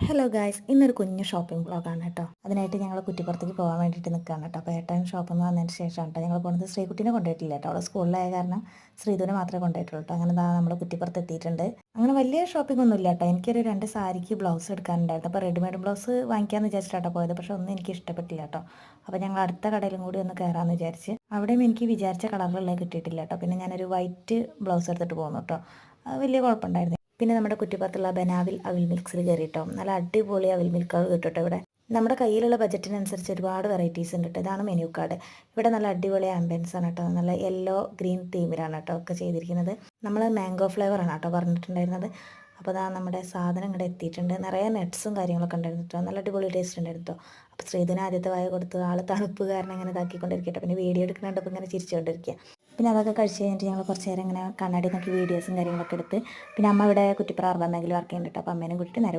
Hello guys, ഇന്നൊരു കുഞ്ഞു shopping വ്ളോഗാണ് കേട്ടോ. അതിനായിട്ട് ഞങ്ങൾ കുറ്റിപ്പുറത്തേക്ക് പോകാൻ വേണ്ടിയിട്ട് നിൽക്കുകയാണ് കേട്ടോ. അപ്പോൾ ഏട്ടൻ ഷോപ്പിൽ നിന്ന് വന്നതിന് ശേഷം കേട്ടോ ഞങ്ങൾ പോകുന്നത്. ശ്രീകുട്ടീനെ കൊണ്ടുപോയിട്ടില്ല കേട്ടോ, അവളെ സ്കൂളിലായ കാരണം ശ്രീധുവിനെ മാത്രമേ കൊണ്ടുപോയിട്ടുള്ളൂ കേട്ടോ. അങ്ങനെ നമ്മൾ കുറ്റിപ്പുറത്ത് എത്തിയിട്ടുണ്ട്. അങ്ങനെ വലിയ ഷോപ്പിംഗ് ഒന്നും ഇല്ല കേട്ടോ. എനിക്കൊരു 2 സാരിക്ക് ബ്ലൗസ് എടുക്കാനുണ്ടായിരുന്നു. അപ്പോൾ റെഡിമെയ്ഡ് ബ്ലൗസ് വാങ്ങിക്കാമെന്ന് വിചാരിച്ചിട്ടാട്ടോ പോയത്. പക്ഷേ ഒന്നും എനിക്ക് ഇഷ്ടപ്പെട്ടില്ല കേട്ടോ. അപ്പോൾ ഞങ്ങൾ അടുത്ത കടയിലും കൂടി ഒന്ന് കയറാമെന്ന് വിചാരിച്ച്. അവിടെയും എനിക്ക് വിചാരിച്ച കളറിലുള്ളത് കിട്ടിയിട്ടില്ല കേട്ടോ. പിന്നെ ഞാനൊരു വൈറ്റ് ബ്ലൗസ് എടുത്തിട്ട് പോകുന്നു കേട്ടോ. വലിയ കുഴപ്പമുണ്ടായിരുന്നു. പിന്നെ നമ്മുടെ കുറ്റിപ്പുറത്തുള്ള ബനാവിൽ അവിൽ മിൽക്സിൽ കയറിയിട്ടോ. നല്ല അടിപൊളി അവിൽ മിൽക്കുകൾ കിട്ടും ഇവിടെ. നമ്മുടെ കയ്യിലുള്ള ബജറ്റിനനുസരിച്ച് ഒരുപാട് വെറൈറ്റീസ് ഉണ്ട് കേട്ടോ. ഇതാണ് മെനു കാർഡ്. ഇവിടെ നല്ല അടിപൊളി ആംബിയൻസ് ആണ് കേട്ടോ. നല്ല യെല്ലോ ഗ്രീൻ തീമിലാണ് കേട്ടോ ഒക്കെ ചെയ്തിരിക്കുന്നത്. നമ്മൾ മാംഗോ ഫ്ലേവറാണ് കേട്ടോ പറഞ്ഞിട്ടുണ്ടായിരുന്നത്. അപ്പോൾ അതാ നമ്മുടെ സാധനം ഇവിടെ എത്തിയിട്ടുണ്ട്. നിറയെ നട്ട്സും കാര്യങ്ങളൊക്കെ ഉണ്ടായിരുന്നു കേട്ടോ. നല്ല അടിപൊളി ടേസ്റ്റ് ഉണ്ടായിരുന്നു കേട്ടോ. അപ്പോൾ ശ്രീധുവിന് ആദ്യത്തെ വായ കൊടുത്ത് ആൾ തണുപ്പ് കാരണം ഇങ്ങനെ ഇതാക്കിക്കൊണ്ടിരിക്കട്ടെ. പിന്നെ വീഡിയോ എടുക്കുന്നുണ്ടപ്പോൾ ഇങ്ങനെ ചിരിച്ചുകൊണ്ടിരിക്കുക. പിന്നെ അതൊക്കെ കഴിച്ച് കഴിഞ്ഞിട്ട് ഞങ്ങൾ കുറച്ച് നേരം ഇങ്ങനെ കണ്ണാടി നോക്കി വീഡിയോസും കാര്യങ്ങളൊക്കെ എടുത്ത് പിന്നെ അമ്മ ഇവിടെ കുറ്റിപ്പുറ അർബൻ ബാങ്കിൽ വർക്ക് ചെയ്യുന്നുണ്ട് കേട്ടോ. അപ്പോൾ അമ്മേനെ കൂട്ടിയിട്ട് നേരെ